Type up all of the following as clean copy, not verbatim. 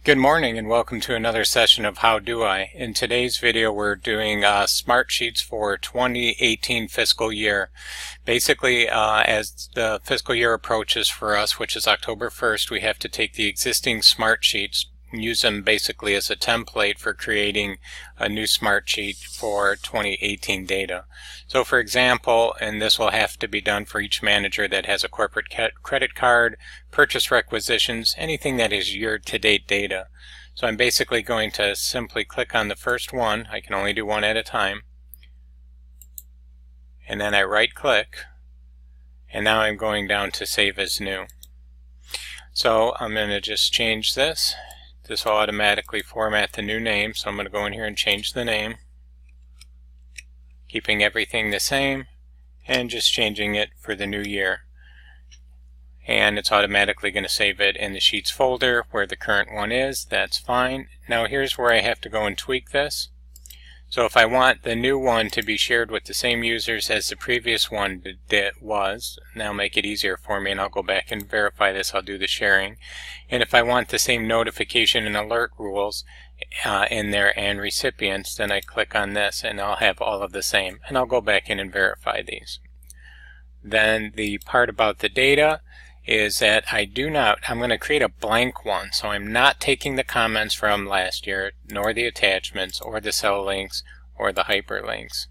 Good morning and welcome to another session of How Do I. In today's video we're doing SmartSheets for 2018 fiscal year. Basically as the fiscal year approaches for us, which is October 1st, we have to take the existing SmartSheets and use them basically as a template for creating a new SmartSheet for 2018 data. So for example, and this will have to be done for each manager that has a corporate credit card, purchase requisitions, anything that is year-to-date data. So I'm basically going to simply click on the first one. I can only do one at a time. And then I right-click. And now I'm going down to Save as New. So I'm going to just change this. This will automatically format the new name. So I'm going to go in here and change the name, keeping everything the same, and just changing it for the new year. And it's automatically going to save it in the Sheets folder where the current one is. That's fine. Now here's where I have to go and tweak this. So if I want the new one to be shared with the same users as the previous one was, that'll make it easier for me, and I'll go back and verify this. I'll do the sharing. And if I want the same notification and alert rules in there and recipients, then I click on this and I'll have all of the same. And I'll go back in and verify these. Then the part about the data is that I'm going to create a blank one. So I'm not taking the comments from last year, nor the attachments, or the cell links, or the hyperlinks,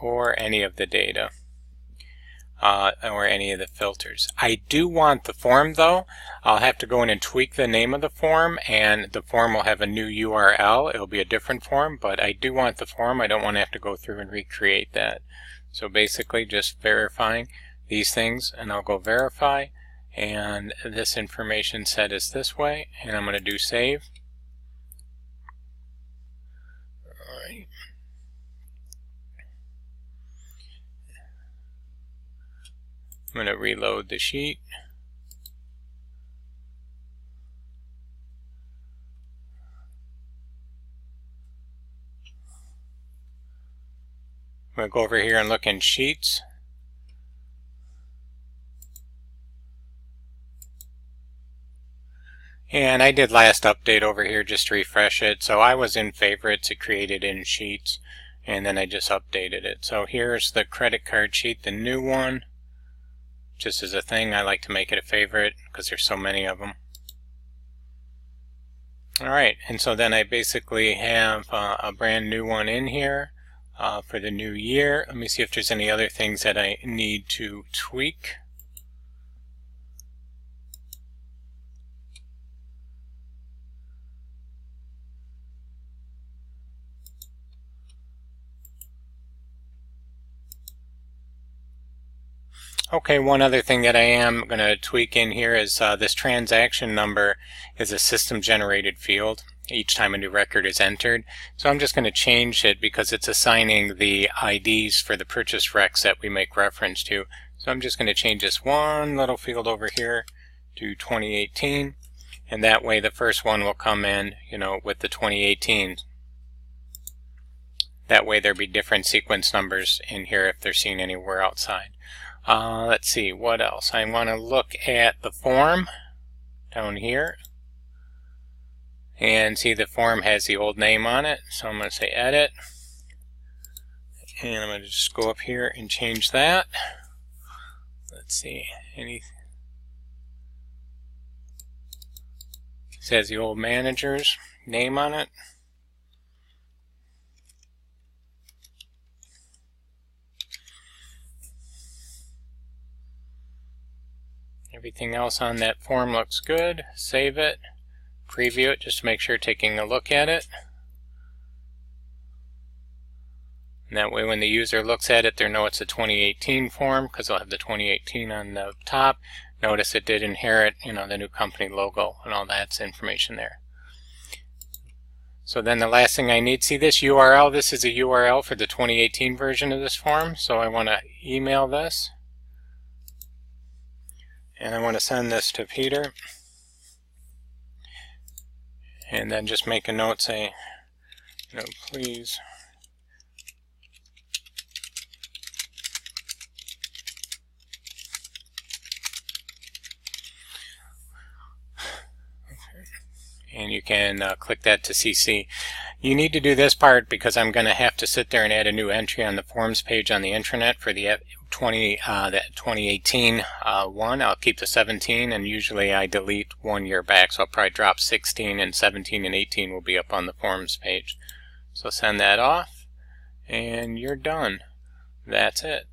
or any of the data, or any of the filters. I do want the form though. I'll have to go in and tweak the name of the form, and the form will have a new URL. It'll be a different form, but I do want the form. I don't want to have to go through and recreate that. So basically just verifying these things, and I'll go verify, and this information set is this way, and I'm going to do save. Alright. I'm going to reload the sheet. I'm going to go over here and look in Sheets. And I did last update over here just to refresh it. So I was in Favorites, it created in Sheets, and then I just updated it. So here's the credit card sheet, the new one. Just as a thing, I like to make it a favorite because there's so many of them. Alright, and so then I basically have a brand new one in here. For the new year. Let me see if there's any other things that I need to tweak. Okay, one other thing that I am going to tweak in here is this transaction number is a system generated field each time a new record is entered. So I'm just going to change it because it's assigning the IDs for the purchase recs that we make reference to. So I'm just going to change this one little field over here to 2018, and that way the first one will come in, with the 2018. That way there'll be different sequence numbers in here if they're seen anywhere outside. Let's see, what else? I want to look at the form down here. And see, the form has the old name on it, so I'm going to say edit, and I'm going to just go up here and change that. Let's see, it says the old manager's name on it. Everything else on that form looks good. Save it. Preview it just to make sure taking a look at it. And that way when the user looks at it, they know it's a 2018 form because they'll have the 2018 on the top. Notice it did inherit, the new company logo and all that's information there. So then the last thing I need, see this URL, this is a URL for the 2018 version of this form. So I want to email this. And I want to send this to Peter. And then just make a note, say, please and you can click that to CC. You need to do this part because I'm going to have to sit there and add a new entry on the forms page on the intranet for the 2018 one. I'll keep the 17, and usually I delete 1 year back, so I'll probably drop 16, and 17 and 18 will be up on the forms page. So send that off, and you're done. That's it.